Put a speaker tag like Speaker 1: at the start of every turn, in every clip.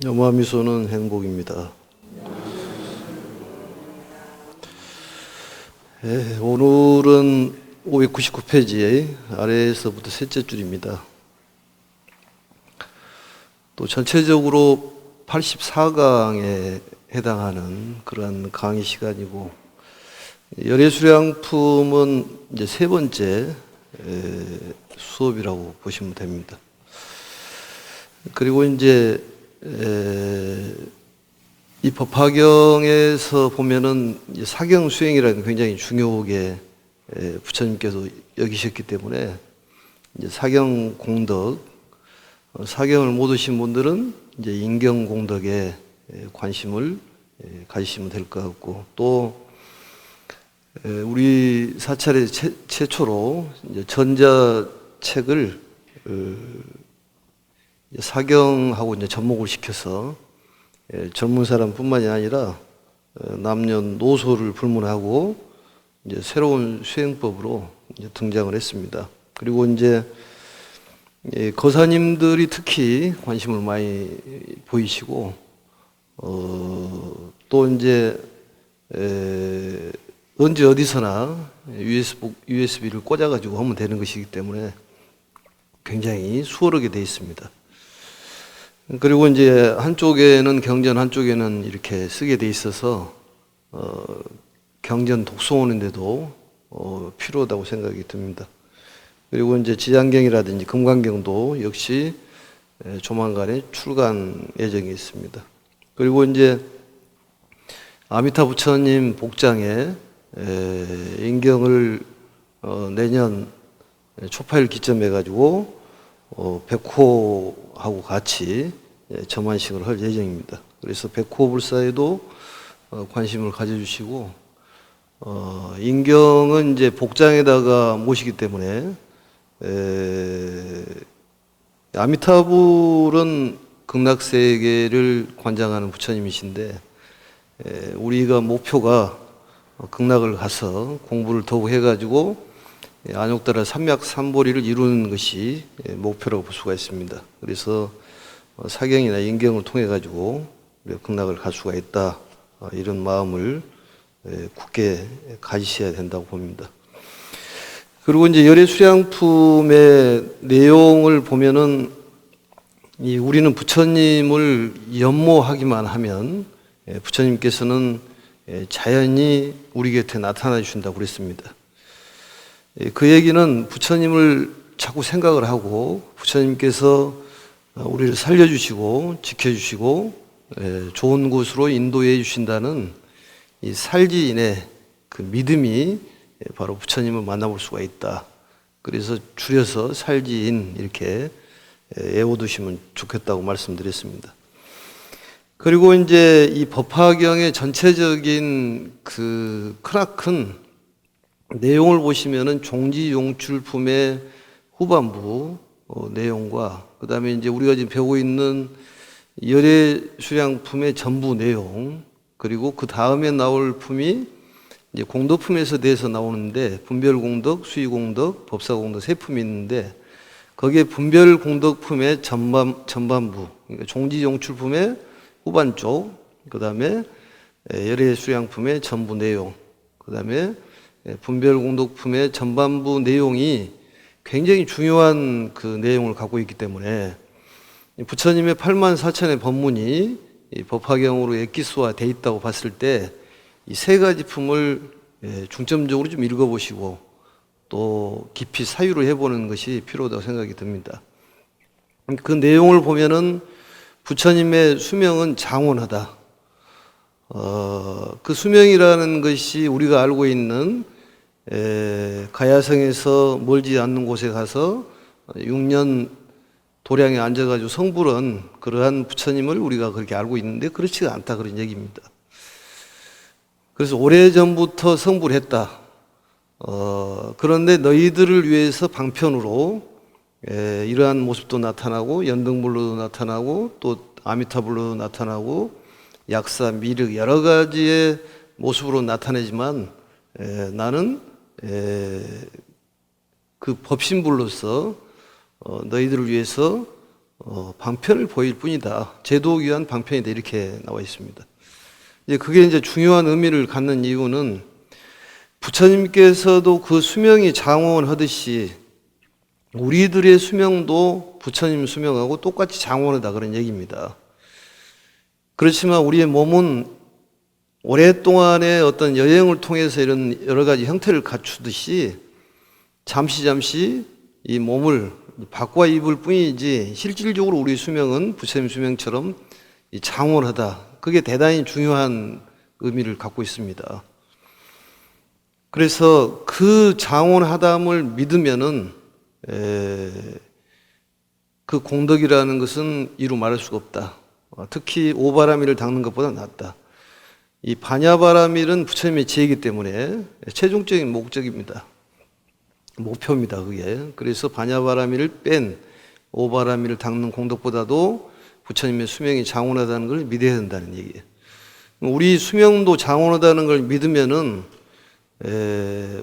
Speaker 1: 염화미소는 행복입니다. 오늘은 599페이지 아래에서부터 셋째 줄입니다. 또 전체적으로 84강에 해당하는 그러한 강의 시간이고, 열애수량품은 이제 세 번째 수업이라고 보시면 됩니다. 그리고 이제 이 법화경에서 보면은 사경 수행이라는 굉장히 중요하게 부처님께서 여기셨기 때문에 이제 사경 공덕, 사경을 못 오신 분들은 이제 인경 공덕에 관심을 가지시면 될 것 같고, 또 우리 사찰의 최초로 이제 전자책을 사경하고 이제 접목을 시켜서 젊은 사람뿐만이 아니라 남녀노소를 불문하고 이제 새로운 수행법으로 이제 등장을 했습니다. 그리고 이제 거사님들이 특히 관심을 많이 보이시고, 또 이제 언제 어디서나 USB를 꽂아가지고 하면 되는 것이기 때문에 굉장히 수월하게 되어 있습니다. 그리고 이제 한쪽에는 경전, 한쪽에는 이렇게 쓰게 돼 있어서 경전 독송하는데도 필요하다고 생각이 듭니다. 그리고 이제 지장경이라든지 금강경도 역시 조만간에 출간 예정이 있습니다. 그리고 이제 아미타 부처님 복장에 인경을 내년 초파일 기점해 가지고 백호하고 같이 점안식을 할 예정입니다. 그래서 백호 불사에도 관심을 가져주시고, 인경은 이제 복장에다가 모시기 때문에 아미타불은 극락세계를 관장하는 부처님이신데, 우리가 목표가 극락을 가서 공부를 더욱 해가지고 안욕따라 삼맥삼보리를 이루는 것이 목표라고 볼 수가 있습니다. 그래서 사경이나 인경을 통해 가지고 극락을 갈 수가 있다, 이런 마음을 굳게 가지셔야 된다고 봅니다. 그리고 이제 열애수량품의 내용을 보면은 우리는 부처님을 연모하기만 하면 부처님께서는 자연히 우리 곁에 나타나 주신다고 그랬습니다. 그 얘기는 부처님을 자꾸 생각을 하고 부처님께서 우리를 살려주시고 지켜주시고 좋은 곳으로 인도해 주신다는 이 살지인의 그 믿음이 바로 부처님을 만나볼 수가 있다. 그래서 줄여서 살지인 이렇게 외워두시면 좋겠다고 말씀드렸습니다. 그리고 이제 이 법화경의 전체적인 그 크나큰 내용을 보시면은 종지용출품의 후반부 내용과, 그 다음에 이제 우리가 지금 배우고 있는 열애수량품의 전부 내용, 그리고 그 다음에 나올 품이 이제 공덕품에서 대해서 나오는데, 분별공덕, 수의공덕, 법사공덕 세 품이 있는데, 거기에 분별공덕품의 전반부, 그러니까 종지용출품의 후반 쪽, 그 다음에 열애수량품의 전부 내용, 그 다음에 분별공덕품의 전반부 내용이 굉장히 중요한 그 내용을 갖고 있기 때문에 부처님의 84,000의 법문이 이 법화경으로 엑기스화 돼 있다고 봤을 때 이 세 가지 품을 중점적으로 좀 읽어보시고 또 깊이 사유를 해보는 것이 필요하다고 생각이 듭니다. 그 내용을 보면은 부처님의 수명은 장원하다. 그 수명이라는 것이 우리가 알고 있는 가야성에서 멀지 않는 곳에 가서 6년 도량에 앉아가지고 성불한 그러한 부처님을 우리가 그렇게 알고 있는데 그렇지가 않다, 그런 얘기입니다. 그래서 오래전부터 성불했다. 그런데 너희들을 위해서 방편으로 이러한 모습도 나타나고 연등불로도 나타나고 또 아미타불로도 나타나고 약사, 미륵 여러 가지의 모습으로 나타내지만 나는 그 법신불로서 너희들을 위해서 방편을 보일 뿐이다. 제도를 위한 방편이다. 이렇게 나와 있습니다. 이제 그게 이제 중요한 의미를 갖는 이유는 부처님께서도 그 수명이 장원하듯이 우리들의 수명도 부처님 수명하고 똑같이 장원하다 그런 얘기입니다. 그렇지만 우리의 몸은 오랫동안의 어떤 여행을 통해서 이런 여러 가지 형태를 갖추듯이 잠시 이 몸을 바꿔 입을 뿐이지 실질적으로 우리 수명은 부처님 수명처럼 장원하다. 그게 대단히 중요한 의미를 갖고 있습니다. 그래서 그 장원하담을 믿으면은 그 공덕이라는 것은 이루 말할 수가 없다. 특히 오바라밀을 닦는 것보다 낫다. 이 반야바라밀은 부처님의 지혜이기 때문에 최종적인 목적입니다. 목표입니다, 그게. 그래서 반야바라밀을 뺀 오바라밀을 닦는 공덕보다도 부처님의 수명이 장원하다는 걸 믿어야 된다는 얘기예요. 우리 수명도 장원하다는 걸 믿으면은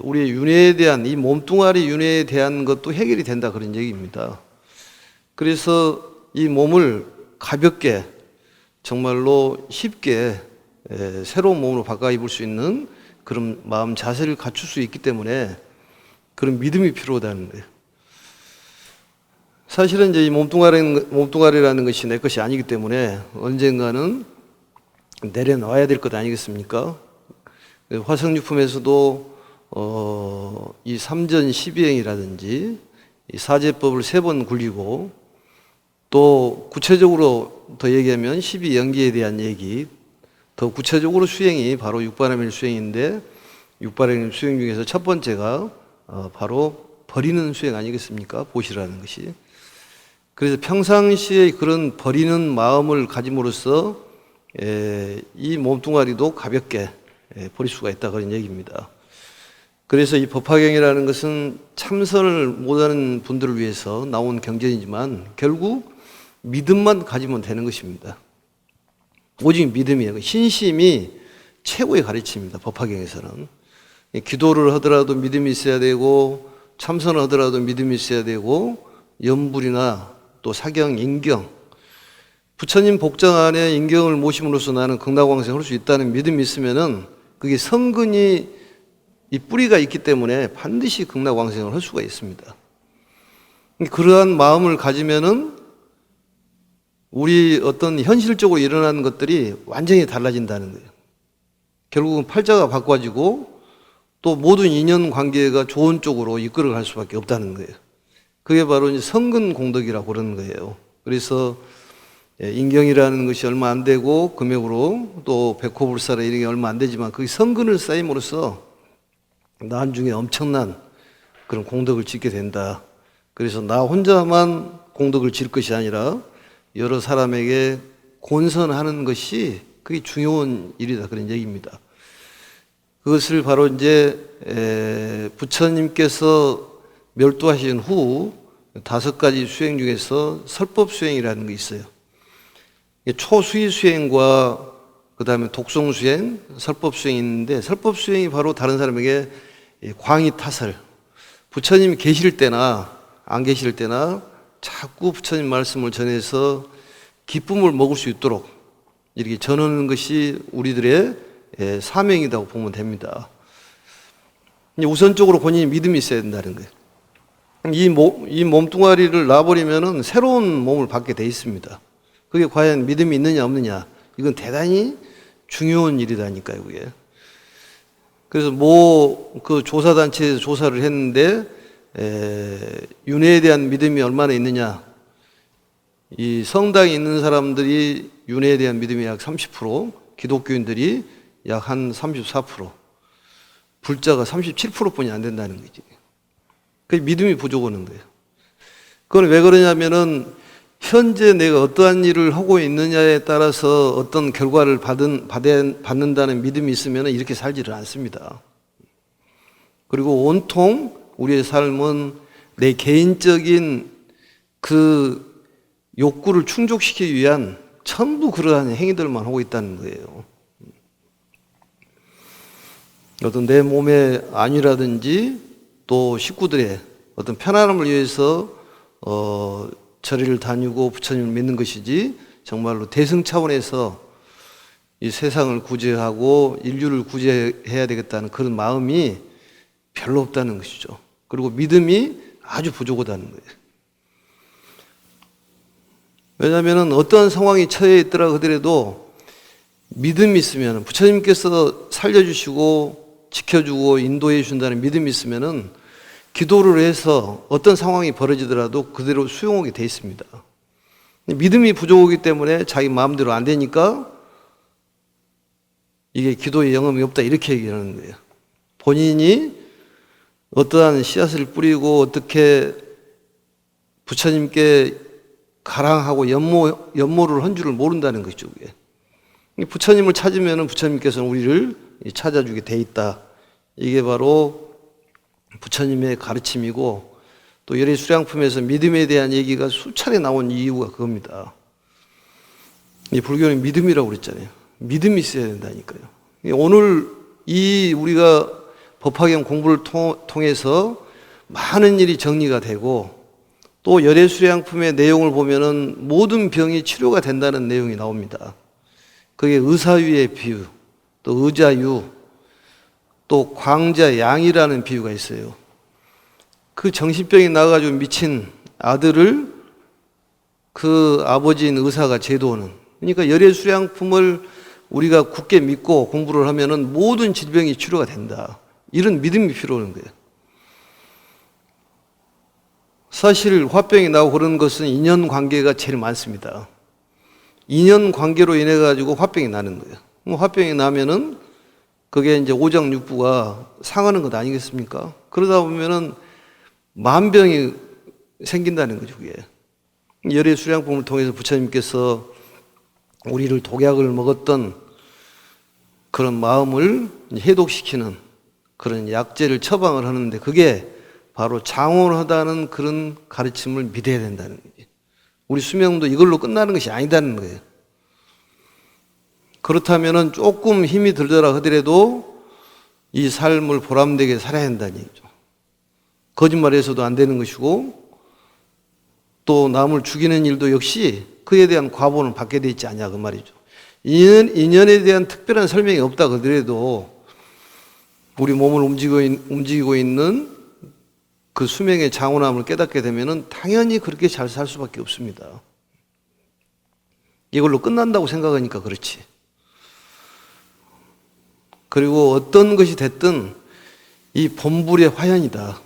Speaker 1: 우리의 윤회에 대한 이 몸뚱아리 윤회에 대한 것도 해결이 된다 그런 얘기입니다. 그래서 이 몸을 가볍게 정말로 쉽게 새로운 몸으로 바꿔 입을 수 있는 그런 마음 자세를 갖출 수 있기 때문에 그런 믿음이 필요하다는 거예요. 사실은 이제 이 몸뚱아리라는 것이 내 것이 아니기 때문에 언젠가는 내려놔야 될 것 아니겠습니까? 화성유품에서도 이 삼전 12행이라든지 이 사제법을 3번 굴리고 또 구체적으로 더 얘기하면 12연기에 대한 얘기, 더 구체적으로 수행이 바로 육바라밀 수행인데 육바라밀 수행 중에서 첫 번째가 바로 버리는 수행 아니겠습니까? 보시라는 것이. 그래서 평상시에 그런 버리는 마음을 가짐으로써 이 몸뚱아리도 가볍게 버릴 수가 있다 그런 얘기입니다. 그래서 이 법화경이라는 것은 참선을 못하는 분들을 위해서 나온 경전이지만 결국 믿음만 가지면 되는 것입니다. 오직 믿음이에요. 신심이 최고의 가르침입니다. 법화경에서는. 기도를 하더라도 믿음이 있어야 되고 참선을 하더라도 믿음이 있어야 되고 염불이나 또 사경, 인경 부처님 복장 안에 인경을 모심으로써 나는 극락왕생을 할 수 있다는 믿음이 있으면은 그게 성근이 이 뿌리가 있기 때문에 반드시 극락왕생을 할 수가 있습니다. 그러한 마음을 가지면은 우리 어떤 현실적으로 일어나는 것들이 완전히 달라진다는 거예요. 결국은 팔자가 바꿔지고 또 모든 인연 관계가 좋은 쪽으로 이끌어갈 수밖에 없다는 거예요. 그게 바로 이제 성근 공덕이라고 그러는 거예요. 그래서 인경이라는 것이 얼마 안 되고 금액으로 또 백호불사라 이런 게 얼마 안 되지만 그게 성근을 쌓임으로써 나중에 엄청난 그런 공덕을 짓게 된다. 그래서 나 혼자만 공덕을 질 것이 아니라 여러 사람에게 권선하는 것이 그게 중요한 일이다 그런 얘기입니다. 그것을 바로 이제 부처님께서 멸도하신 후 5가지 수행 중에서 설법 수행이라는 게 있어요. 초수의 수행과 그 다음에 독성 수행, 설법 수행이 있는데 설법 수행이 바로 다른 사람에게 광의 타설, 부처님이 계실 때나 안 계실 때나 자꾸 부처님 말씀을 전해서 기쁨을 먹을 수 있도록 이렇게 전하는 것이 우리들의 사명이라고 보면 됩니다. 우선적으로 본인이 믿음이 있어야 된다는 거예요. 이 몸뚱아리를 놔버리면은 새로운 몸을 받게 돼 있습니다. 그게 과연 믿음이 있느냐 없느냐 이건 대단히 중요한 일이라니까요, 그게. 그래서 그 조사단체에서 조사를 했는데 윤회에 대한 믿음이 얼마나 있느냐. 이 성당에 있는 사람들이 윤회에 대한 믿음이 약 30%, 기독교인들이 약 한 34%, 불자가 37%뿐이 안 된다는 거지. 그 믿음이 부족하는 거예요. 그건 왜 그러냐면은 현재 내가 어떠한 일을 하고 있느냐에 따라서 어떤 결과를 받는다는 믿음이 있으면 이렇게 살지를 않습니다. 그리고 온통 우리의 삶은 내 개인적인 그 욕구를 충족시키기 위한 전부 그러한 행위들만 하고 있다는 거예요. 어떤 내 몸의 안위라든지 또 식구들의 어떤 편안함을 위해서 절을 다니고 부처님을 믿는 것이지 정말로 대승 차원에서 이 세상을 구제하고 인류를 구제해야 되겠다는 그런 마음이 별로 없다는 것이죠. 그리고 믿음이 아주 부족하다는 거예요. 왜냐하면 어떠한 상황이 처해 있더라 하더라도 믿음이 있으면 부처님께서 살려주시고 지켜주고 인도해 주신다는 믿음이 있으면 기도를 해서 어떤 상황이 벌어지더라도 그대로 수용하게 돼 있습니다. 믿음이 부족하기 때문에 자기 마음대로 안 되니까 이게 기도의 영험이 없다 이렇게 얘기하는 거예요. 본인이 어떠한 씨앗을 뿌리고 어떻게 부처님께 가랑하고 연모를 한 줄을 모른다는 것이죠. 그게. 부처님을 찾으면 부처님께서는 우리를 찾아주게 돼 있다. 이게 바로 부처님의 가르침이고 또 열애수량품에서 믿음에 대한 얘기가 수차례 나온 이유가 그겁니다. 이 불교는 믿음이라고 그랬잖아요. 믿음이 있어야 된다니까요. 오늘 이 우리가 법화경 공부를 통해서 많은 일이 정리가 되고 또 열애수량품의 내용을 보면은 모든 병이 치료가 된다는 내용이 나옵니다. 그게 의사유의 비유, 또 의자유, 또 광자양이라는 비유가 있어요. 그 정신병이 나가지고 미친 아들을 그 아버지인 의사가 제도하는. 그러니까 열애수량품을 우리가 굳게 믿고 공부를 하면은 모든 질병이 치료가 된다. 이런 믿음이 필요한 거예요. 사실 화병이 나고 그런 것은 인연관계가 제일 많습니다. 인연관계로 인해 가지고 화병이 나는 거예요. 화병이 나면은 그게 이제 오장육부가 상하는 것 아니겠습니까? 그러다 보면은 만병이 생긴다는 거죠, 그게. 열애수량품을 통해서 부처님께서 우리를 독약을 먹었던 그런 마음을 해독시키는 그런 약재를 처방을 하는데 그게 바로 장원하다는 그런 가르침을 믿어야 된다는 거예요. 우리 수명도 이걸로 끝나는 것이 아니다는 거예요. 그렇다면 조금 힘이 들더라 하더라도 이 삶을 보람되게 살아야 한다는 얘기죠. 거짓말해서도 안 되는 것이고 또 남을 죽이는 일도 역시 그에 대한 과보는 받게 돼 있지 않냐 그 말이죠. 인연에 대한 특별한 설명이 없다 하더라도 우리 몸을 움직이고 있는 그 수명의 장원함을 깨닫게 되면은 당연히 그렇게 잘 살 수밖에 없습니다. 이걸로 끝난다고 생각하니까 그렇지. 그리고 어떤 것이 됐든 이 본불의 화연이다.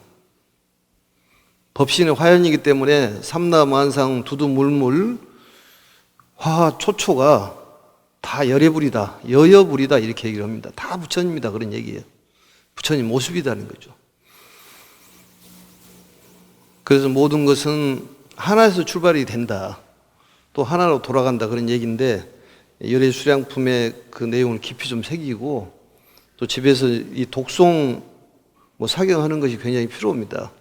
Speaker 1: 법신의 화연이기 때문에 삼라만상 두두물물 화초초가 다 열애불이다, 여여불이다 이렇게 얘기를 합니다. 다 부처님이다 그런 얘기예요. 부처님 모습이다는 거죠. 그래서 모든 것은 하나에서 출발이 된다. 또 하나로 돌아간다 그런 얘기인데 열애수량품의 그 내용을 깊이 좀 새기고 또 집에서 이 독송 사경하는 것이 굉장히 필요합니다.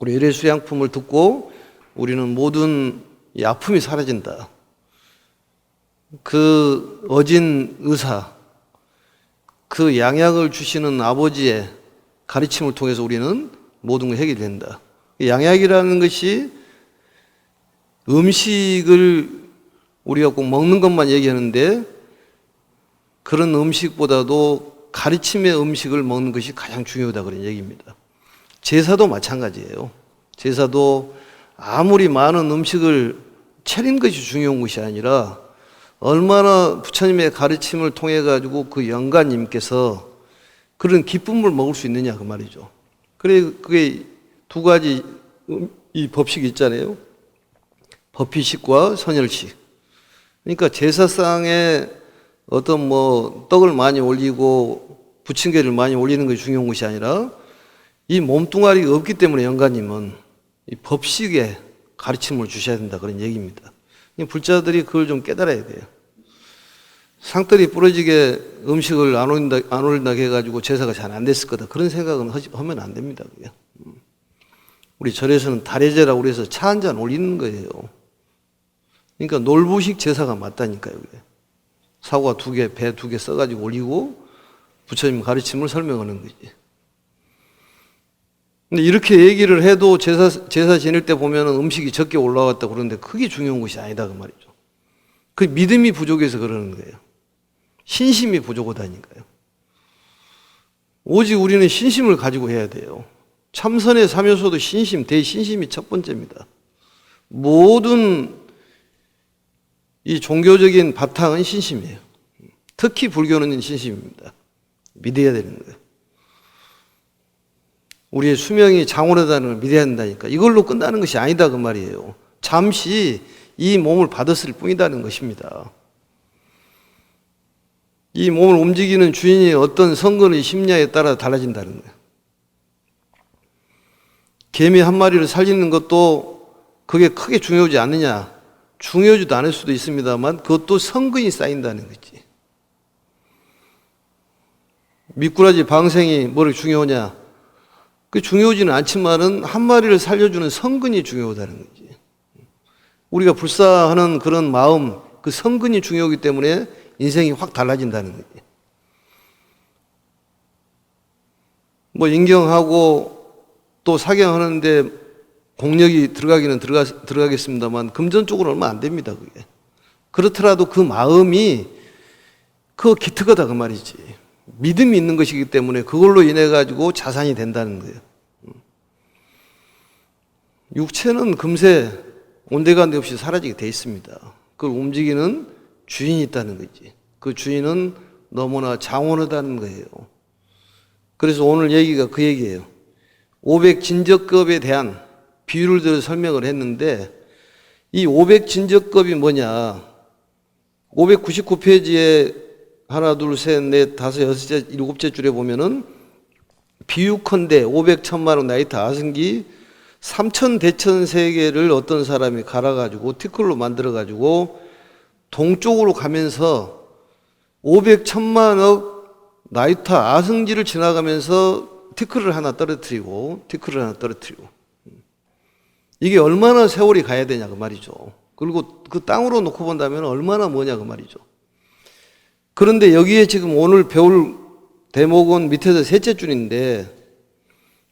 Speaker 1: 우리 열애수량품을 듣고 우리는 모든 이 아픔이 사라진다. 그 어진 의사, 그 양약을 주시는 아버지의 가르침을 통해서 우리는 모든 걸 해결된다. 양약이라는 것이 음식을 우리가 꼭 먹는 것만 얘기하는데 그런 음식보다도 가르침의 음식을 먹는 것이 가장 중요하다 그런 얘기입니다. 제사도 마찬가지예요. 제사도 아무리 많은 음식을 차린 것이 중요한 것이 아니라 얼마나 부처님의 가르침을 통해 가지고 그 영가님께서 그런 기쁨을 먹을 수 있느냐 그 말이죠. 그래 그게 두 가지 이 법식이 있잖아요. 법희식과 선열식. 그러니까 제사상에 어떤 떡을 많이 올리고 부침개를 많이 올리는 것이 중요한 것이 아니라 이 몸뚱아리가 없기 때문에 영가님은 이 법식에 가르침을 주셔야 된다 그런 얘기입니다. 불자들이 그걸 좀 깨달아야 돼요. 상떨이 부러지게 음식을 안 올린다 해가지고 제사가 잘 안 됐을 거다. 그런 생각은 하면 안 됩니다. 그게. 우리 절에서는 다래제라고 그래서 차 한 잔 올리는 거예요. 그러니까 놀부식 제사가 맞다니까요. 그게. 사과 2개, 배 2개 써가지고 올리고 부처님 가르침을 설명하는 거지. 근데 이렇게 얘기를 해도 제사 지낼 때 보면은 음식이 적게 올라왔다 그러는데 그게 중요한 것이 아니다 그 말이죠. 그 믿음이 부족해서 그러는 거예요. 신심이 부족하다니까요. 오직 우리는 신심을 가지고 해야 돼요. 참선의 3요소도 신심, 대신심이 첫 번째입니다. 모든 이 종교적인 바탕은 신심이에요. 특히 불교는 신심입니다. 믿어야 되는 거예요. 우리의 수명이 장원하다는 걸 믿어야 한다니까. 이걸로 끝나는 것이 아니다 그 말이에요. 잠시 이 몸을 받았을 뿐이라는 것입니다. 이 몸을 움직이는 주인이 어떤 성건의 심야에 따라 달라진다는 거예요. 개미 한 마리를 살리는 것도 그게 크게 중요하지 않느냐? 중요하지도 않을 수도 있습니다만 그것도 성근이 쌓인다는 거지. 미꾸라지 방생이 뭐를 중요하냐? 그 중요하지는 않지만은 한 마리를 살려주는 성근이 중요하다는 거지. 우리가 불사하는 그런 마음, 그 성근이 중요하기 때문에 인생이 확 달라진다는 거지. 뭐 인경하고 또 사경하는데 공력이 들어가기는 들어가겠습니다만 금전적으로 얼마 안 됩니다, 그게. 그렇더라도 그 마음이 그거 기특하다 그 말이지. 믿음이 있는 것이기 때문에 그걸로 인해 가지고 자산이 된다는 거예요. 육체는 금세 온데간데 없이 사라지게 돼 있습니다. 그걸 움직이는 주인이 있다는 거지. 그 주인은 너무나 장원하다는 거예요. 그래서 오늘 얘기가 그 얘기예요. 500진저급에 대한 비유를 들어 설명을 했는데 이 500진저급이 뭐냐? 599페이지에 하나, 둘, 셋, 넷, 다섯, 여섯째, 일곱째 줄에 보면은 비유컨대 500, 1000만원 나이타 아승기 3000대천세계를 어떤 사람이 갈아가지고 티끌로 만들어가지고 동쪽으로 가면서 500, 1000만억 나이타 아승지를 지나가면서 티끌을 하나 떨어뜨리고 이게 얼마나 세월이 가야 되냐 그 말이죠. 그리고 그 땅으로 놓고 본다면 얼마나 뭐냐 그 말이죠. 그런데 여기에 지금 오늘 배울 대목은 밑에서 셋째 줄인데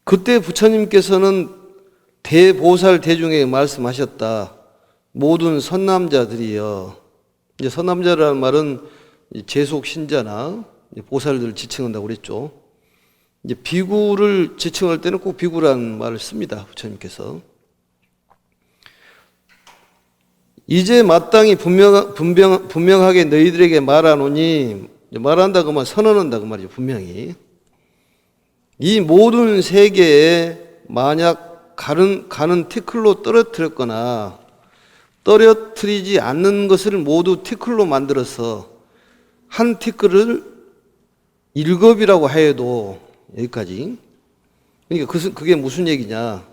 Speaker 1: 그때 부처님께서는 대보살 대중에게 말씀하셨다. 모든 선남자들이여. 이제 선남자라는 말은 재속 신자나 보살들을 지칭한다고 그랬죠. 이제 비구를 지칭할 때는 꼭 비구라는 말을 씁니다. 부처님께서. 이제 마땅히 분명하게 너희들에게 말하노니, 말한다 그만 선언한다 그 말이죠. 분명히 이 모든 세계에 만약 가는 티끌로 떨어뜨렸거나 떨어뜨리지 않는 것을 모두 티끌로 만들어서 한 티끌을 일겁이라고 하여도 여기까지. 그러니까 그게 무슨 얘기냐?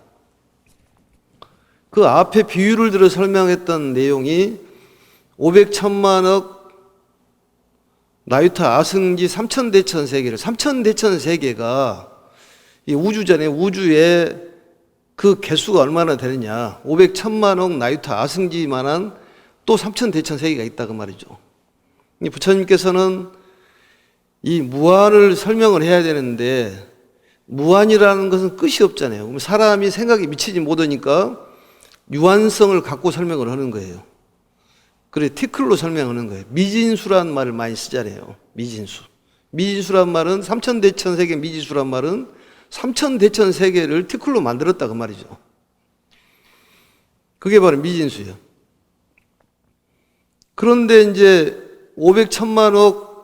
Speaker 1: 그 앞에 비유를 들어 설명했던 내용이 500, 1000만억 나유타 아승지 3000대천 세계를 3000대천 세계가 이 우주전에 우주에 그 개수가 얼마나 되느냐? 500, 1000만억 나유타 아승지만한 또 3000대천 세계가 있다 그 말이죠. 부처님께서는 이 무한을 설명을 해야 되는데 무한이라는 것은 끝이 없잖아요. 그럼 사람이 생각이 미치지 못하니까 유한성을 갖고 설명을 하는 거예요. 그래 티클로 설명하는 거예요. 미진수란 말을 많이 쓰잖아요. 미진수란 말은 3000대천 세계 미진수란 말은 3000대천 세계를 티클로 만들었다 그 말이죠. 그게 바로 미진수예요. 그런데 이제 500, 1000만억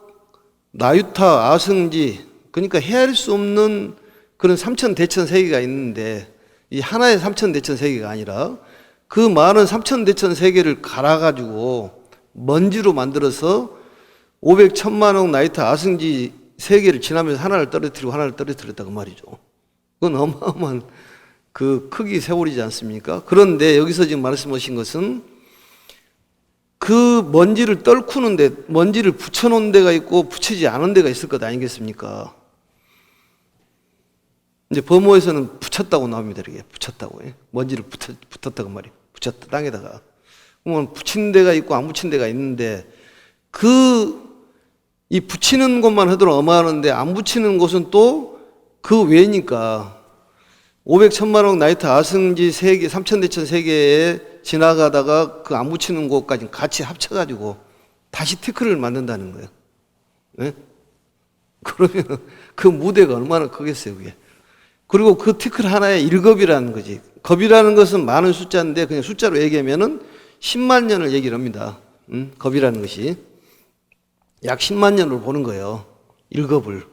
Speaker 1: 나유타 아승지 그러니까 헤아릴 수 없는 그런 3000대천 세계가 있는데 이 하나의 3000대천 세계가 아니라 그 많은 3000대천 세계를 갈아가지고 먼지로 만들어서 500, 1000만억 나이타 아승지 세계를 지나면서 하나를 떨어뜨렸다 그 말이죠. 그건 어마어마한 그 크기 세월이지 않습니까? 그런데 여기서 지금 말씀하신 것은 그 먼지를 떨구는데 먼지를 붙여놓은 데가 있고 붙이지 않은 데가 있을 것 아니겠습니까? 이제 범어에서는 붙였다고 나옵니다. 이렇게 붙였다고. 먼지를 붙였다고 말이에요. 붙였다 땅에다가. 그러면 붙인 데가 있고 안 붙인 데가 있는데 이 붙이는 것만 하더라도 어마하는데 안 붙이는 것은 또 그 외니까 500, 1000만원 나이트 아승지 3개, 삼천대천 3개에 지나가다가 그 안 붙이는 곳까지 같이 합쳐가지고 다시 티크를 만든다는 거예요. 네? 그러면 그 무대가 얼마나 크겠어요, 그게. 그리고 그 티클 하나에 1겁이라는 거지. 겁이라는 것은 많은 숫자인데 그냥 숫자로 얘기하면은 10만 년을 얘기를 합니다. 겁이라는 것이. 약 10만 년으로 보는 거예요. 1겁을.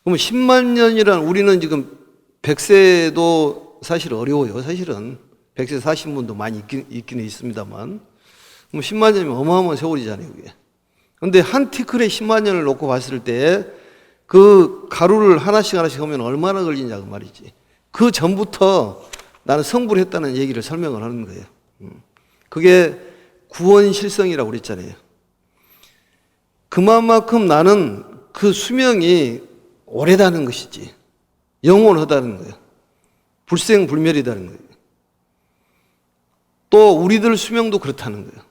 Speaker 1: 그러면 10만 년이란 우리는 지금 100세도 사실 어려워요. 사실은 100세 사신 분도 많이 있긴 있습니다만. 그럼 10만 년이면 어마어마한 세월이잖아요, 그게. 근데 한 티클에 10만 년을 놓고 봤을 때 그 가루를 하나씩 하면 얼마나 걸리냐고 말이지. 그 전부터 나는 성불을 했다는 얘기를 설명을 하는 거예요. 그게 구원실성이라고 그랬잖아요. 그만큼 나는 그 수명이 오래다는 것이지. 영원하다는 거예요. 불생불멸이다는 거예요. 또 우리들 수명도 그렇다는 거예요.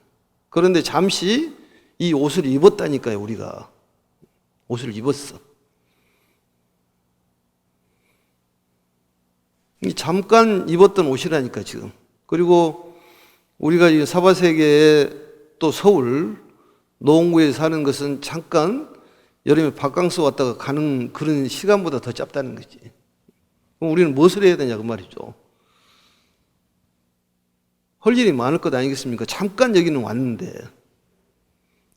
Speaker 1: 그런데 잠시 이 옷을 입었다니까요, 우리가. 옷을 입었어. 잠깐 입었던 옷이라니까, 지금. 그리고 우리가 이 사바세계에 또 서울, 노원구에 사는 것은 잠깐 여름에 바캉스 왔다가 가는 그런 시간보다 더 짧다는 거지. 그럼 우리는 무엇을 해야 되냐, 그 말이죠. 할 일이 많을 것 아니겠습니까? 잠깐 여기는 왔는데,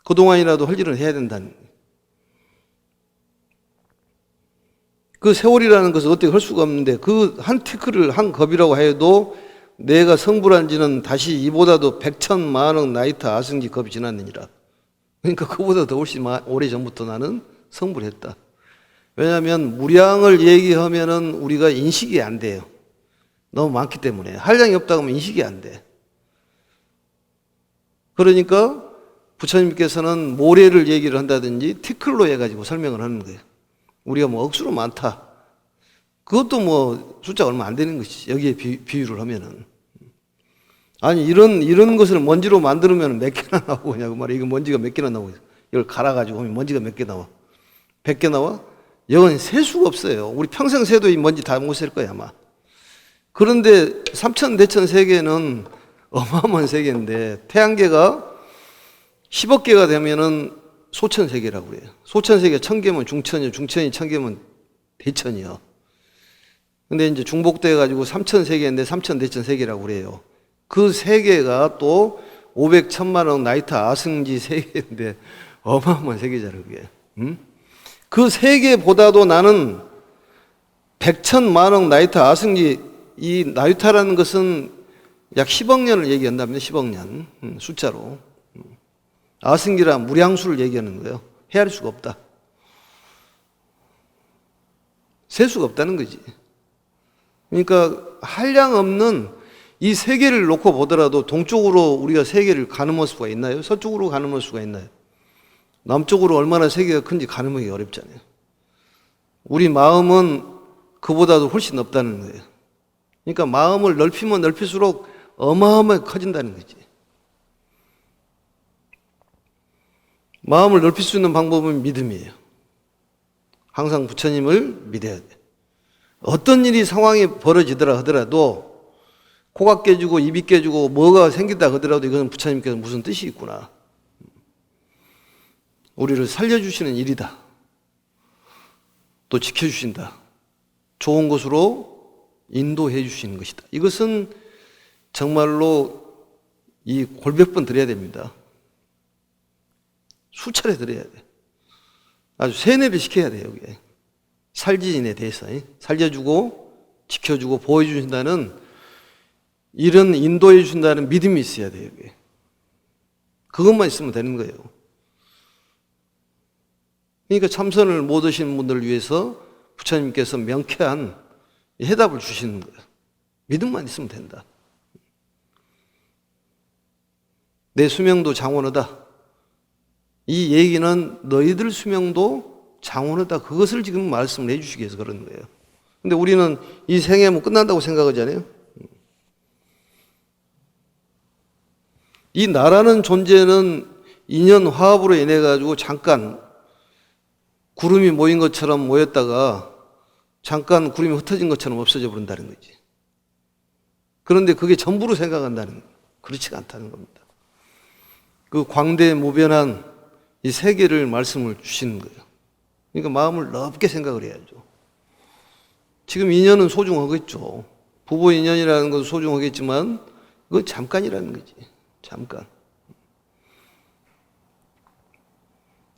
Speaker 1: 그동안이라도 할 일은 해야 된다는 거예요. 그 세월이라는 것을 어떻게 할 수가 없는데 그 한 티크를 한 겁이라고 해도 내가 성불한 지는 다시 이보다도 100천만억 나이트 아승지 겁이 지났느니라. 그러니까 그보다 더 훨씬 오래전부터 나는 성불했다. 왜냐하면 무량을 얘기하면은 우리가 인식이 안 돼요. 너무 많기 때문에. 한량이 없다고 하면 인식이 안 돼. 그러니까 부처님께서는 모래를 얘기를 한다든지 티클로 해가지고 설명을 하는 거예요. 우리가 뭐 억수로 많다. 그것도 뭐 숫자가 얼마 안 되는 것이지. 여기에 비유를 하면은. 아니, 이런 것을 먼지로 만들면 몇 개나 나오냐고 말이야. 이거 먼지가 몇 개나 나오고. 이걸 갈아가지고 하면 먼지가 몇 개 나와? 100개 나와? 이건 셀 수가 없어요. 우리 평생 세도 이 먼지 다 못 셀 거야, 아마. 그런데 삼천대천 세계는 어마어마한 세계인데, 태양계가 10억 개가 되면은 소천세계라고 그래요. 소천세계 1000개면 중천이요. 중천이 1000개면 대천이요. 근데 이제 중복돼가지고 3000세계인데 3000대천세계라고 그래요. 그 세계가 또 500, 1000만억 나이트 아승지 세계인데 어마어마한 세계잖아요, 그게. 그 세계보다도 나는 100천만억 나이트 아승지, 이 나이타라는 것은 약 10억 년을 얘기한다면 10억 년, 숫자로. 아승기라 무량수를 얘기하는 거예요. 헤아릴 수가 없다. 셀 수가 없다는 거지. 그러니까 한량 없는 이 세계를 놓고 보더라도 동쪽으로 우리가 세계를 가늠할 수가 있나요? 서쪽으로 가늠할 수가 있나요? 남쪽으로 얼마나 세계가 큰지 가늠하기 어렵잖아요. 우리 마음은 그보다도 훨씬 높다는 거예요. 그러니까 마음을 넓히면 넓힐수록 어마어마하게 커진다는 거지. 마음을 넓힐 수 있는 방법은 믿음이에요. 항상 부처님을 믿어야 돼. 어떤 일이 상황이 벌어지더라 하더라도 코가 깨지고 입이 깨지고 뭐가 생긴다 하더라도 이것은 부처님께서 무슨 뜻이 있구나. 우리를 살려주시는 일이다. 또 지켜주신다. 좋은 곳으로 인도해 주시는 것이다. 이것은 정말로 이 골백번 드려야 됩니다. 수차례 드려야 돼. 아주 세뇌를 시켜야 돼요, 이게. 살지인에 대해서. 살려주고, 지켜주고, 보호해주신다는, 이런 인도해주신다는 믿음이 있어야 돼요, 이게. 그것만 있으면 되는 거예요. 그러니까 참선을 못 하시는 분들을 위해서 부처님께서 명쾌한 해답을 주시는 거예요. 믿음만 있으면 된다. 내 수명도 장원하다. 이 얘기는 너희들 수명도 장원하다. 그것을 지금 말씀을 해주시기 위해서 그런 거예요. 근데 우리는 이 생애 뭐 끝난다고 생각하잖아요. 이 나라는 존재는 인연 화합으로 인해 가지고 잠깐 구름이 모인 것처럼 모였다가 잠깐 구름이 흩어진 것처럼 없어져 버린다는 거지. 그런데 그게 전부로 생각한다는 거예요. 그렇지가 않다는 겁니다. 그 광대무변한 이 세계를 말씀을 주시는 거예요. 그러니까 마음을 넓게 생각을 해야죠. 지금 인연은 소중하겠죠. 부부 인연이라는 건 소중하겠지만 그건 잠깐이라는 거지. 잠깐.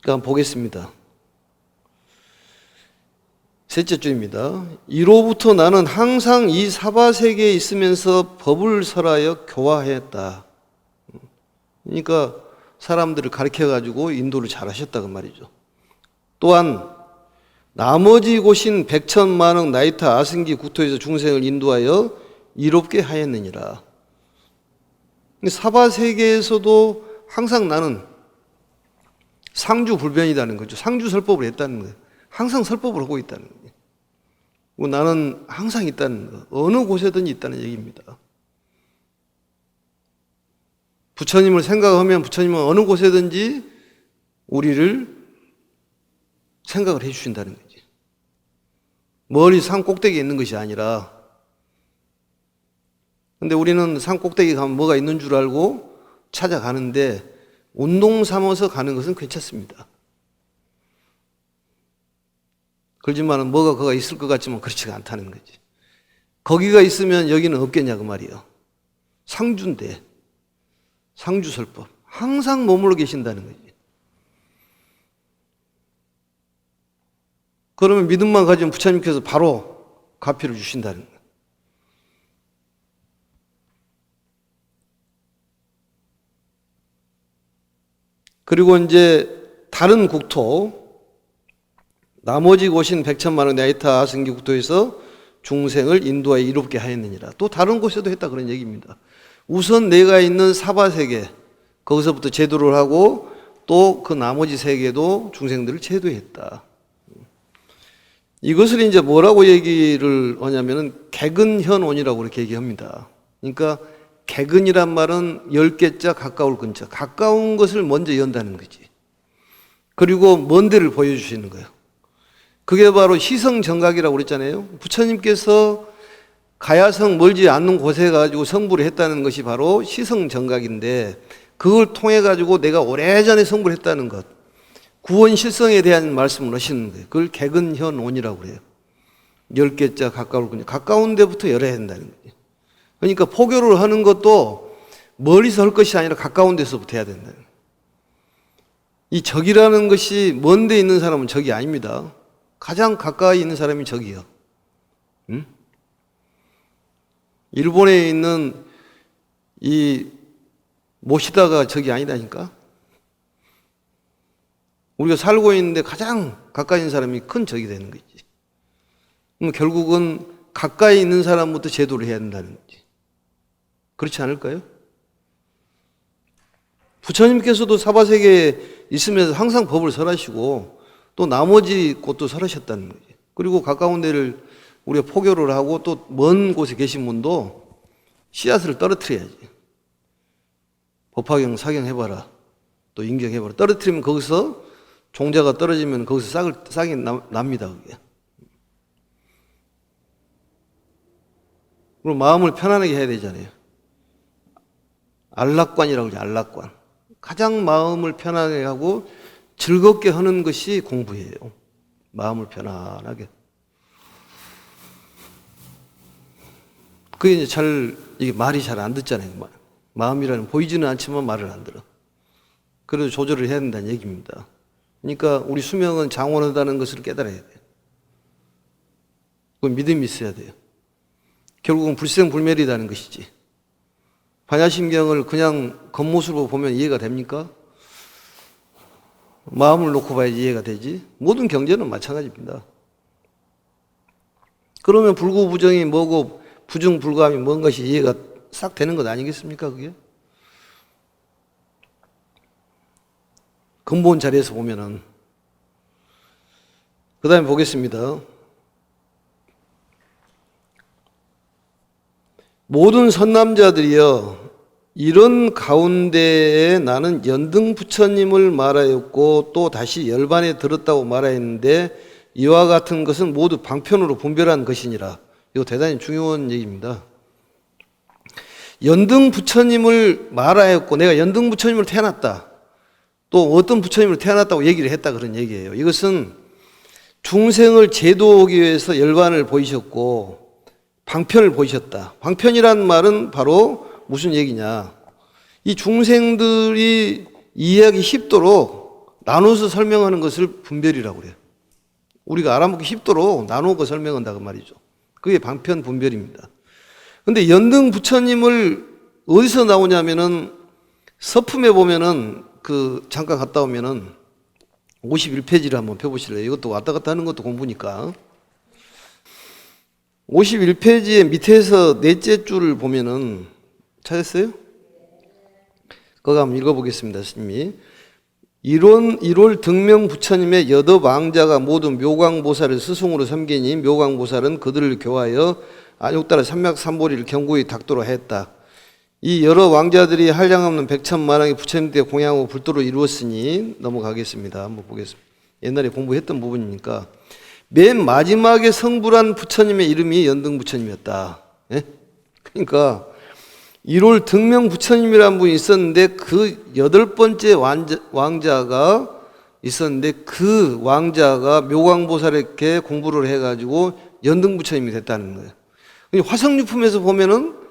Speaker 1: 그러니까 보겠습니다. 셋째 줄입니다. 이로부터 나는 항상 이 사바세계에 있으면서 법을 설하여 교화했다. 그러니까 사람들을 가르쳐가지고 인도를 잘 하셨다고 말이죠. 또한 나머지 곳인 백천만억 나이타 아승기 국토에서 중생을 인도하여 이롭게 하였느니라. 사바세계에서도 항상 나는 상주불변이라는 거죠. 상주설법을 했다는 거예요. 항상 설법을 하고 있다는 거예요. 나는 항상 있다는 거. 어느 곳에든지 있다는 얘기입니다. 부처님을 생각하면 부처님은 어느 곳에든지 우리를 생각을 해 주신다는 거지. 멀리 산 꼭대기에 있는 것이 아니라. 근데 우리는 산 꼭대기 가면 뭐가 있는 줄 알고 찾아가는데 운동 삼아서 가는 것은 괜찮습니다. 그렇지만 뭐가 거가 있을 것 같지만 그렇지가 않다는 거지. 거기가 있으면 여기는 없겠냐 그 말이에요. 상주인데 상주설법 항상 머물러 계신다는 거지. 그러면 믿음만 가지면 부처님께서 바로 가피를 주신다는 거예요. 그리고 이제 다른 국토 나머지 곳인 백천만억 나이타 아승기 국토에서 중생을 인도하여 이롭게 하였느니라. 또 다른 곳에도 했다 그런 얘기입니다. 우선 내가 있는 사바세계 거기서부터 제도를 하고 또 그 나머지 세계도 중생들을 제도했다. 이것을 이제 뭐라고 얘기를 하냐면은 개근현온이라고 그렇게 얘기합니다. 그러니까 개근이란 말은 10개자 가까울 근자. 가까운 것을 먼저 연다는 거지. 그리고 먼 데를 보여주시는 거예요. 그게 바로 시성정각이라고 그랬잖아요. 부처님께서 가야성 멀지 않는 곳에 가지고 성불을 했다는 것이 바로 시성정각인데 그걸 통해 가지고 내가 오래전에 성불을 했다는 것. 구원실성에 대한 말씀을 하시는 거예요. 그걸 개근현온이라고 그래요. 10개자 가까울 근자. 가까운 데부터 열어야 된다는 거예요. 그러니까 포교를 하는 것도 멀리서 할 것이 아니라 가까운 데서부터 해야 된다는 거예요. 이 적이라는 것이 먼 데 있는 사람은 적이 아닙니다. 가장 가까이 있는 사람이 적이요. 응? 일본에 있는 이 모시다가 적이 아니다니까. 우리가 살고 있는데 가장 가까이 있는 사람이 큰 적이 되는 거지. 결국은 가까이 있는 사람부터 제도를 해야 된다는 거지. 그렇지 않을까요? 부처님께서도 사바세계에 있으면서 항상 법을 설하시고 또 나머지 곳도 설하셨다는 거지. 그리고 가까운 데를 우리가 포교를 하고 또 먼 곳에 계신 분도 씨앗을 떨어뜨려야지. 법화경, 사경해봐라. 또 인경해봐라. 떨어뜨리면 거기서 종자가 떨어지면 거기서 싹이 납니다. 그게. 그리고 마음을 편안하게 해야 되잖아요. 안락관이라고 그러죠. 안락관. 가장 마음을 편안하게 하고 즐겁게 하는 것이 공부예요. 마음을 편안하게. 그게 이제 이게 말이 잘 안 듣잖아요. 마음이라는 보이지는 않지만 말을 안 들어. 그래도 조절을 해야 된다는 얘기입니다. 그러니까 우리 수명은 장원하다는 것을 깨달아야 돼요. 그 믿음이 있어야 돼요. 결국은 불생불멸이라는 것이지. 반야심경을 그냥 겉모습으로 보면 이해가 됩니까? 마음을 놓고 봐야지 이해가 되지. 모든 경제는 마찬가지입니다. 그러면 불구부정이 뭐고 부정불감이 뭔 것이 이해가 싹 되는 것 아니겠습니까? 그게? 근본 자리에서 보면은. 그 다음에 보겠습니다. 모든 선남자들이여 이런 가운데에 나는 연등 부처님을 말하였고 또 다시 열반에 들었다고 말하였는데 이와 같은 것은 모두 방편으로 분별한 것이니라. 이거 대단히 중요한 얘기입니다. 연등 부처님을 말하였고 내가 연등 부처님을 태어났다. 또 어떤 부처님을 태어났다고 얘기를 했다 그런 얘기예요. 이것은 중생을 제도하기 위해서 열반을 보이셨고 방편을 보이셨다. 방편이란 말은 바로 무슨 얘기냐. 이 중생들이 이해하기 쉽도록 나눠서 설명하는 것을 분별이라고 그래요. 우리가 알아먹기 쉽도록 나누고 설명한다 그 말이죠. 그게 방편 분별입니다. 근데 연등 부처님을 어디서 나오냐면은 서품에 보면은 잠깐 갔다 오면은 51페이지를 한번 펴보실래요? 이것도 왔다 갔다 하는 것도 공부니까. 51페이지의 밑에서 넷째 줄을 보면은 찾았어요? 그거 한번 읽어보겠습니다. 스님이. 일월 등명 부처님의 여덟 왕자가 모두 묘광보살을 스승으로 섬기니 묘광보살은 그들을 교하여 안욕따라 삼맥삼보리를 경고히 닦도록 했다. 이 여러 왕자들이 한량없는 백천만왕의 부처님께 공양하고 불도를 이루었으니 넘어가겠습니다. 한번 보겠습니다. 옛날에 공부했던 부분이니까 맨 마지막에 성불한 부처님의 이름이 연등 부처님이었다. 예? 그러니까 1월 등명 부처님이라는 분이 있었는데 그 여덟 번째 왕자가 있었는데 그 왕자가 묘광보살에게 공부를 해가지고 연등 부처님이 됐다는 거예요. 화성유품에서 보면은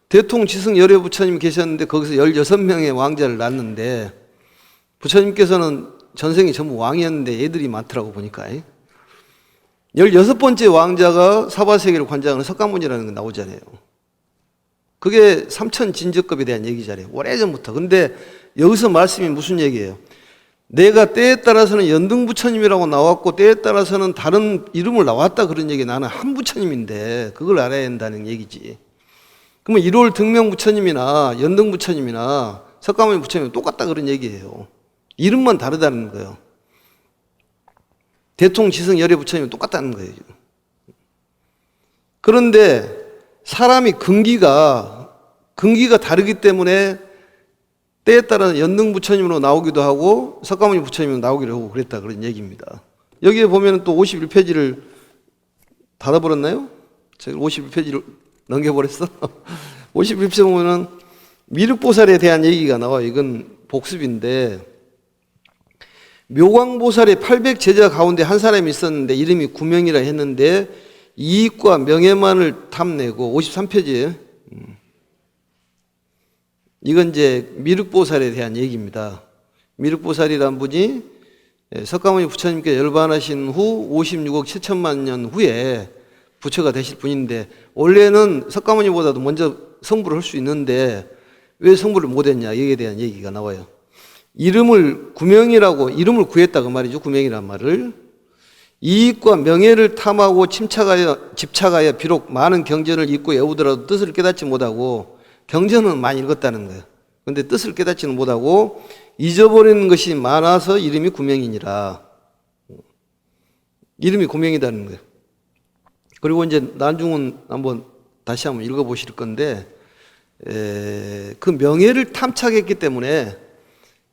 Speaker 1: 대통지승 열애 부처님이 계셨는데 거기서 16명의 왕자를 낳았는데 부처님께서는 전생이 전부 왕이었는데 애들이 많더라고 보니까 16번째 왕자가 사바세계를 관장하는 석가모니라는 게 나오잖아요. 그게 삼천진저급에 대한 얘기잖아요. 오래전부터. 근데 여기서 말씀이 무슨 얘기예요? 내가 때에 따라서는 연등 부처님이라고 나왔고 때에 따라서는 다른 이름을 나왔다 그런 얘기. 나는 한 부처님인데 그걸 알아야 한다는 얘기지. 그러면 1월 등명 부처님이나 연등 부처님이나 석가모니 부처님은 똑같다 그런 얘기예요. 이름만 다르다는 거예요. 대통지승 열애 부처님은 똑같다는 거예요. 그런데 사람이 근기가 다르기 때문에 때에 따라 연등 부처님으로 나오기도 하고 석가모니 부처님으로 나오기도 하고 그랬다 그런 얘기입니다. 여기에 보면 또 51페이지를 닫아버렸나요? 제가 51페이지를 넘겨버렸어. 51페이지 보면은 미륵보살에 대한 얘기가 나와요. 이건 복습인데 묘광보살의 800제자 가운데 한 사람이 있었는데 이름이 구명이라 했는데 이익과 명예만을 탐내고 53페이지에 이건 이제 미륵보살에 대한 얘기입니다. 미륵보살이란 분이 석가모니 부처님께 열반하신 후 56억 7천만 년 후에 부처가 되실 분인데 원래는 석가모니보다도 먼저 성불을 할 수 있는데 왜 성불을 못했냐 여기에 대한 얘기가 나와요. 이름을 이름을 구했다 그 말이죠. 구명이란 말을 이익과 명예를 탐하고 집착하여 비록 많은 경전을 읽고 외우더라도 뜻을 깨닫지 못하고 경전은 많이 읽었다는 거예요. 그런데 뜻을 깨닫지는 못하고 잊어버리는 것이 많아서 이름이 구명이니라. 이름이 구명이라는 거예요. 그리고 이제 나중은 다시 한번 읽어보실 건데 그 명예를 탐착했기 때문에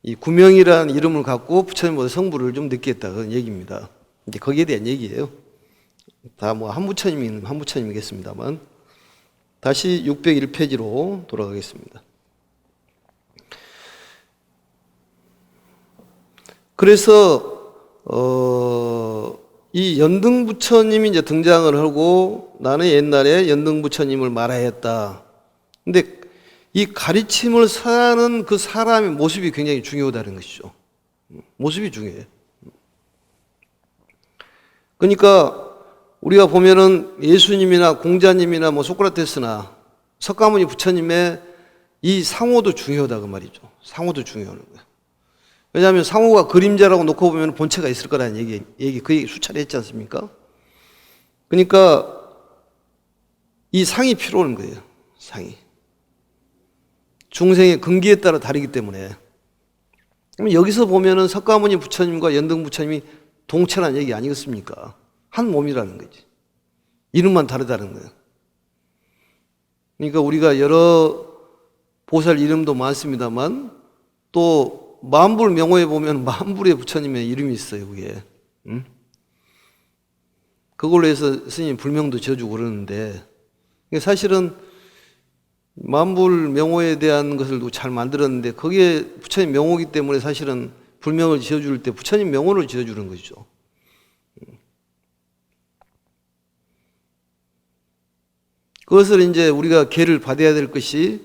Speaker 1: 이 구명이라는 이름을 갖고 부처님보다 성불을 좀 늦게 했다 그런 얘기입니다. 이제 거기에 대한 얘기예요. 다 한 부처님이면 한 부처님이겠습니다만 다시 601페이지로 돌아가겠습니다. 그래서 이 연등 부처님이 이제 등장을 하고 나는 옛날에 연등 부처님을 말하였다. 근데 이 가르침을 사는 그 사람의 모습이 굉장히 중요하다는 것이죠. 모습이 중요해요. 그러니까 우리가 보면은 예수님이나 공자님이나 소크라테스나 석가모니 부처님의 이 상호도 중요하다 그 말이죠. 상호도 중요한 거예요. 왜냐하면 상호가 그림자라고 놓고 보면 본체가 있을 거라는 얘기 그 얘기 수차례 했지 않습니까? 그러니까 이 상이 필요한 거예요. 상이. 중생의 근기에 따라 다르기 때문에. 그럼 여기서 보면은 석가모니 부처님과 연등 부처님이 동체라는 얘기 아니겠습니까? 한 몸이라는 거지. 이름만 다르다는 거예요. 그러니까 우리가 여러 보살 이름도 많습니다만 또 만불 명호에 보면 만불의 부처님의 이름이 있어요. 그게. 그걸로 해서 스님 불명도 지어주고 그러는데, 사실은 만불 명호에 대한 것을 잘 만들었는데 거기에 부처님 명호기 때문에 사실은 불명을 지어줄 때 부처님 명호를 지어주는 것이죠. 그것을 이제 우리가 계를 받아야 될 것이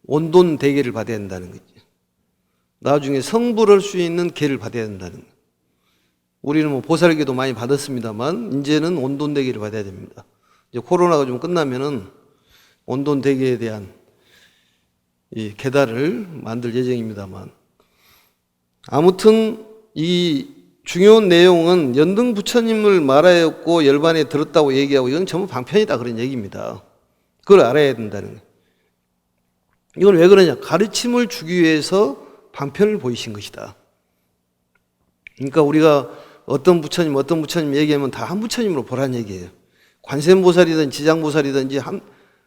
Speaker 1: 온돈 대계를 받아야 된다는 거지. 나중에 성불할 수 있는 계를 받아야 된다는 거예요. 우리는 뭐 보살계도 많이 받았습니다만 이제는 온돈 대계를 받아야 됩니다. 이제 코로나가 좀 끝나면은 온돈 대계에 대한 이 계단을 만들 예정입니다만, 아무튼 이 중요한 내용은 연등 부처님을 말하였고 열반에 들었다고 얘기하고 이건 전부 방편이다 그런 얘기입니다. 그걸 알아야 된다는 거예요. 이건 왜 그러냐? 가르침을 주기 위해서 방편을 보이신 것이다. 그러니까 우리가 어떤 부처님 얘기하면 다 한 부처님으로 보란 얘기예요. 관세음보살이든 지장보살이든지 한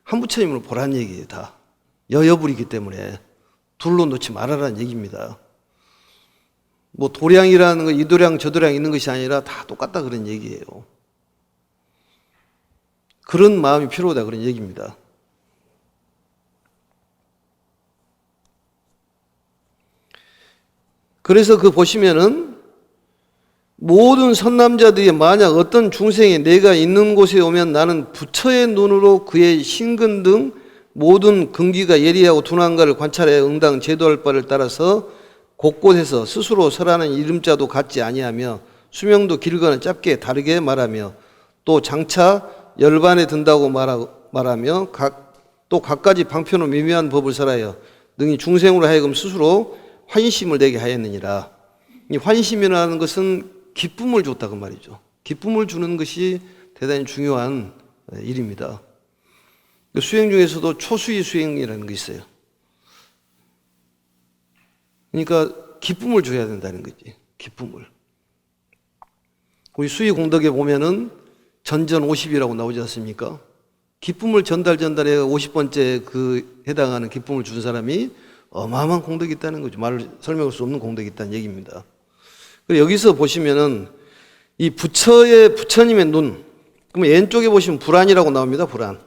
Speaker 1: 부처님으로 보란 얘기예요. 다 여여불이기 때문에 둘로 놓지 말아라는 얘기입니다. 뭐 도량이라는 거 이 도량 저 도량 있는 것이 아니라 다 똑같다 그런 얘기예요. 그런 마음이 필요하다 그런 얘기입니다. 그래서 그 보시면은 모든 선남자들이 만약 어떤 중생이 내가 있는 곳에 오면 나는 부처의 눈으로 그의 신근 등 모든 근기가 예리하고 둔한가를 관찰해 응당 제도할 바를 따라서 곳곳에서 스스로 설하는 이름자도 같지 아니하며 수명도 길거나 짧게 다르게 말하며 또 장차 열반에 든다고 말하며 또 각가지 방편으로 미묘한 법을 설하여 능히 중생으로 하여금 스스로 환심을 내게 하였느니라. 이 환심이라는 것은 기쁨을 줬다 그 말이죠. 기쁨을 주는 것이 대단히 중요한 일입니다. 수행 중에서도 초수의 수행이라는 게 있어요. 그러니까 기쁨을 줘야 된다는 거지. 기쁨을. 우리 수의 공덕에 보면은 전전 50이라고 나오지 않습니까? 기쁨을 전달해 50번째 그 해당하는 기쁨을 준 사람이 어마어마한 공덕이 있다는 거죠. 말을 설명할 수 없는 공덕이 있다는 얘기입니다. 여기서 보시면은 이 부처님의 눈, 그러면 왼쪽에 보시면 불안이라고 나옵니다. 불안.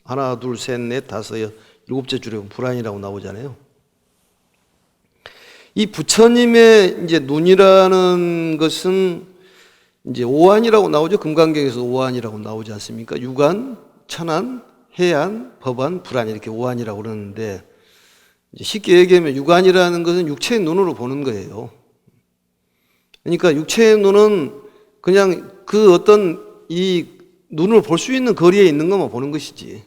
Speaker 1: 하나, 둘, 셋, 넷, 다섯, 일곱째 줄에 불안이라고 나오잖아요. 이 부처님의 이제 눈이라는 것은 이제 오안이라고 나오죠. 금강경에서 오안이라고 나오지 않습니까? 유관, 천안, 해안, 법안, 불안 이렇게 오안이라고 그러는데 쉽게 얘기하면 유관이라는 것은 육체의 눈으로 보는 거예요. 그러니까 육체의 눈은 그냥 그 어떤 이 눈으로 볼 수 있는 거리에 있는 것만 보는 것이지.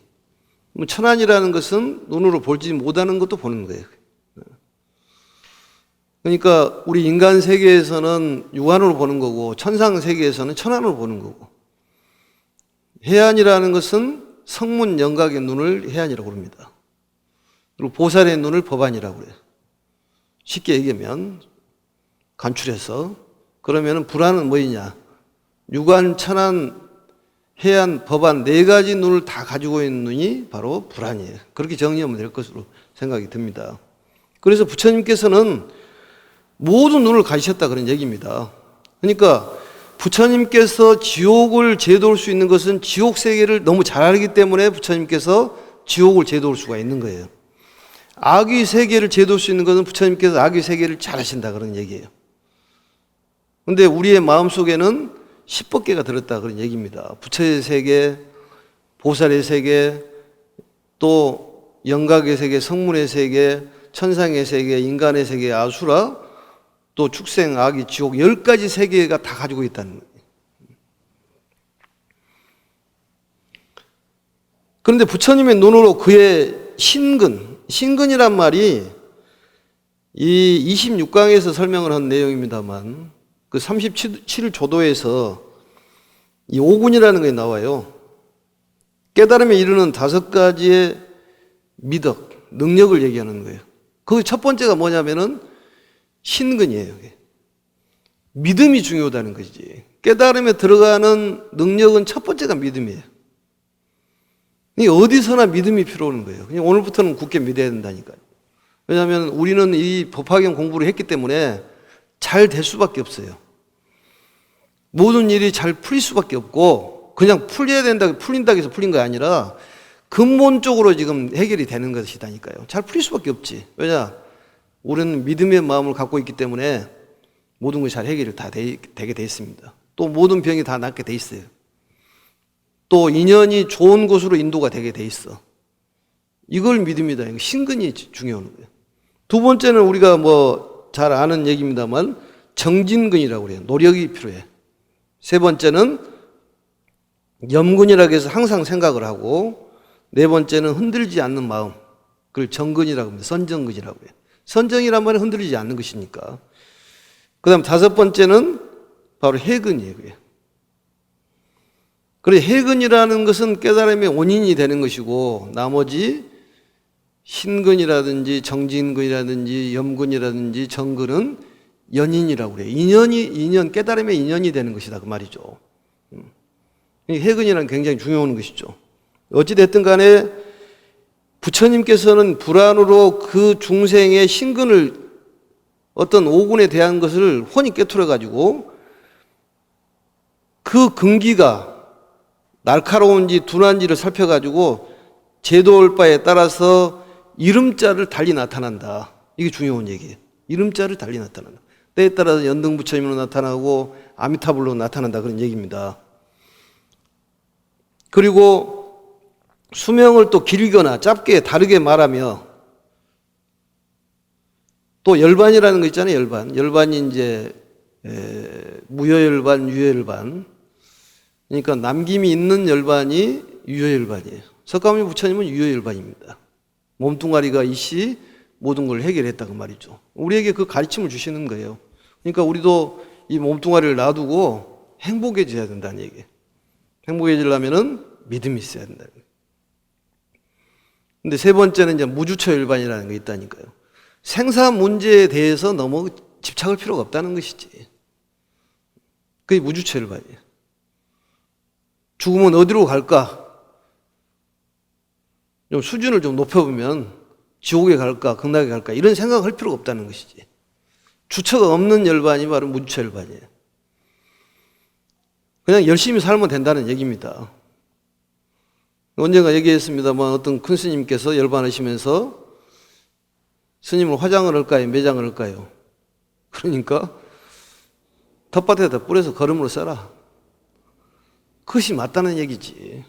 Speaker 1: 천안이라는 것은 눈으로 보지 못하는 것도 보는 거예요. 그러니까 우리 인간 세계에서는 유관으로 보는 거고 천상 세계에서는 천안으로 보는 거고, 해안이라는 것은 성문 영각의 눈을 해안이라고 합니다. 그리고 보살의 눈을 법안이라고 그래요. 쉽게 얘기하면 간추려서 그러면은 불안은 뭐이냐? 유관, 천안, 해안, 법안 네 가지 눈을 다 가지고 있는 눈이 바로 불안이에요. 그렇게 정리하면 될 것으로 생각이 듭니다. 그래서 부처님께서는 모든 눈을 가지셨다 그런 얘기입니다. 그러니까 부처님께서 지옥을 제도할 수 있는 것은 지옥 세계를 너무 잘 알기 때문에 부처님께서 지옥을 제도할 수가 있는 거예요. 악의 세계를 제도할 수 있는 것은 부처님께서 악의 세계를 잘 하신다 그런 얘기예요. 그런데 우리의 마음속에는 10법계가 들었다 그런 얘기입니다. 부처의 세계, 보살의 세계, 또 영각의 세계, 성문의 세계, 천상의 세계, 인간의 세계, 아수라, 또 축생, 악의, 지옥 10가지 세계가 다 가지고 있다는 거예요. 그런데 부처님의 눈으로 그의 신근이란 말이 이 26강에서 설명을 한 내용입니다만 그 37조도에서 이 오군이라는 게 나와요. 깨달음에 이르는 5가지의 미덕, 능력을 얘기하는 거예요. 그 첫 번째가 뭐냐면은 신근이에요. 믿음이 중요하다는 것이지. 깨달음에 들어가는 능력은 첫 번째가 믿음이에요. 어디서나 믿음이 필요한 거예요. 그냥 오늘부터는 굳게 믿어야 된다니까요. 왜냐하면 우리는 이 법화경 공부를 했기 때문에 잘 될 수밖에 없어요. 모든 일이 잘 풀릴 수밖에 없고 그냥 풀려야 된다, 풀린다고 해서 풀린 게 아니라 근본적으로 지금 해결이 되는 것이다니까요. 잘 풀릴 수밖에 없지. 왜냐? 우리는 믿음의 마음을 갖고 있기 때문에 모든 것이 잘 해결이 다 되게 돼 있습니다. 또 모든 병이 다 낫게 돼 있어요. 또 인연이 좋은 곳으로 인도가 되게 돼 있어. 이걸 믿음이다. 신근이 중요한 거예요. 두 번째는 우리가 뭐 잘 아는 얘기입니다만 정진근이라고 그래요. 노력이 필요해. 세 번째는 염근이라고 해서 항상 생각을 하고, 네 번째는 흔들리지 않는 마음. 그걸 정근이라고 합니다. 선정근이라고 해요. 선정이란 말은 흔들리지 않는 것이니까. 그 다음 다섯 번째는 바로 해근이에요. 그래, 해근이라는 것은 깨달음의 원인이 되는 것이고, 나머지 신근이라든지 정진근이라든지 염근이라든지 정근은 연인이라고 그래요. 인연, 깨달음의 인연이 되는 것이다. 그 말이죠. 해근이란 굉장히 중요한 것이죠. 어찌됐든 간에 부처님께서는 불안으로 그 중생의 신근을 어떤 오군에 대한 것을 훤히 깨트려가지고 그 근기가 날카로운지 둔한지를 살펴가지고 제도올바에 따라서 이름자를 달리 나타난다. 이게 중요한 얘기예요. 이름자를 달리 나타난다. 때에 따라서 연등부처님으로 나타나고 아미타불로 나타난다. 그런 얘기입니다. 그리고 수명을 또 길거나 짧게 다르게 말하며 또 열반이라는 거 있잖아요. 열반. 열반이 이제 무효열반, 유효열반. 그러니까 남김이 있는 열반이 유효열반이에요. 석가모니 부처님은 유효열반입니다. 몸뚱아리가 이씨 모든 걸 해결했다고 말이죠. 우리에게 그 가르침을 주시는 거예요. 그러니까 우리도 이 몸뚱아리를 놔두고 행복해져야 된다는 얘기예요. 행복해지려면은 믿음이 있어야 된다는 거예요. 근데 세 번째는 이제 무주처열반이라는 게 있다니까요. 생사 문제에 대해서 너무 집착할 필요가 없다는 것이지. 그게 무주처열반이에요. 죽으면 어디로 갈까? 좀 수준을 좀 높여보면 지옥에 갈까, 극락에 갈까 이런 생각을 할 필요가 없다는 것이지. 주처가 없는 열반이 바로 무주처열반이에요. 그냥 열심히 살면 된다는 얘기입니다. 언젠가 얘기했습니다만 어떤 큰 스님께서 열반하시면서 스님을 화장을 할까요? 매장을 할까요? 그러니까 텃밭에다 뿌려서 거름으로 써라. 그것이 맞다는 얘기지.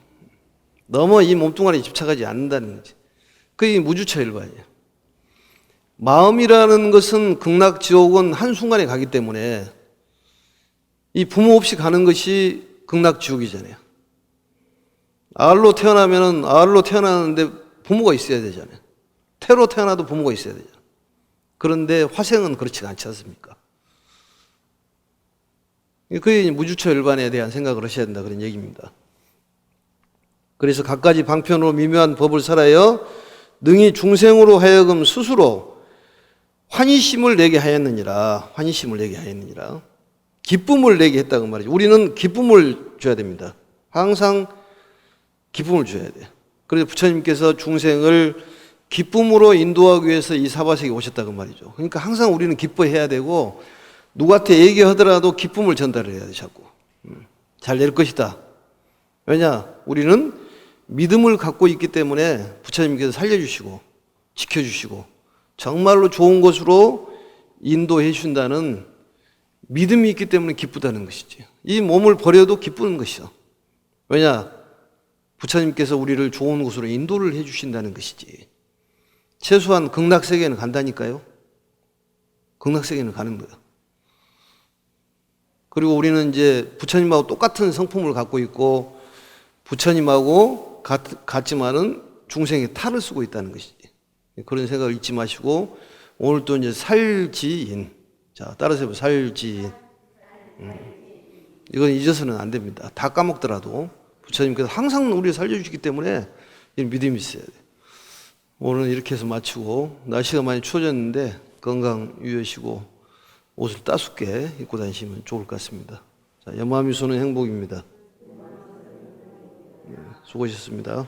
Speaker 1: 너무 이 몸뚱아리에 집착하지 않는다는 거지. 그게 무주처열반이에요. 마음이라는 것은 극락, 지옥은 한순간에 가기 때문에 이 부모 없이 가는 것이 극락, 지옥이잖아요. 알로 태어나면은 알로 태어나는데 부모가 있어야 되잖아요. 태로 태어나도 부모가 있어야 되잖아요. 그런데 화생은 그렇지 않지 않습니까? 그게 무주처열반에 대한 생각을 하셔야 된다 그런 얘기입니다. 그래서 갖가지 방편으로 미묘한 법을 살아여 능히 중생으로 하여금 스스로 환희심을 내게 하였느니라. 환희심을 내게 하였느니라. 기쁨을 내게 했다고 말이죠. 우리는 기쁨을 줘야 됩니다. 항상 기쁨을 줘야 돼요. 그래서 부처님께서 중생을 기쁨으로 인도하기 위해서 이 사바세계에 오셨다고 말이죠. 그러니까 항상 우리는 기뻐해야 되고 누구한테 얘기하더라도 기쁨을 전달해야 돼 자꾸. 잘 될 것이다. 왜냐? 우리는 믿음을 갖고 있기 때문에 부처님께서 살려주시고 지켜주시고 정말로 좋은 곳으로 인도해 주신다는 믿음이 있기 때문에 기쁘다는 것이지. 이 몸을 버려도 기쁘는 것이죠. 왜냐? 부처님께서 우리를 좋은 곳으로 인도를 해 주신다는 것이지. 최소한 극락세계는 간다니까요. 극락세계는 가는 거야. 그리고 우리는 이제 부처님하고 똑같은 성품을 갖고 있고 부처님하고 같지만은 중생의 탈을 쓰고 있다는 것이지. 그런 생각을 잊지 마시고 오늘 또 이제 살지인. 자, 따라서 해보세요. 살지인. 이건 잊어서는 안 됩니다. 다 까먹더라도 부처님께서 항상 우리를 살려주시기 때문에 이런 믿음이 있어야 돼요. 오늘은 이렇게 해서 마치고 날씨가 많이 추워졌는데 건강 유의하시고 옷을 따숩게 입고 다니시면 좋을 것 같습니다. 자, 염화미소는 행복입니다. 수고하셨습니다.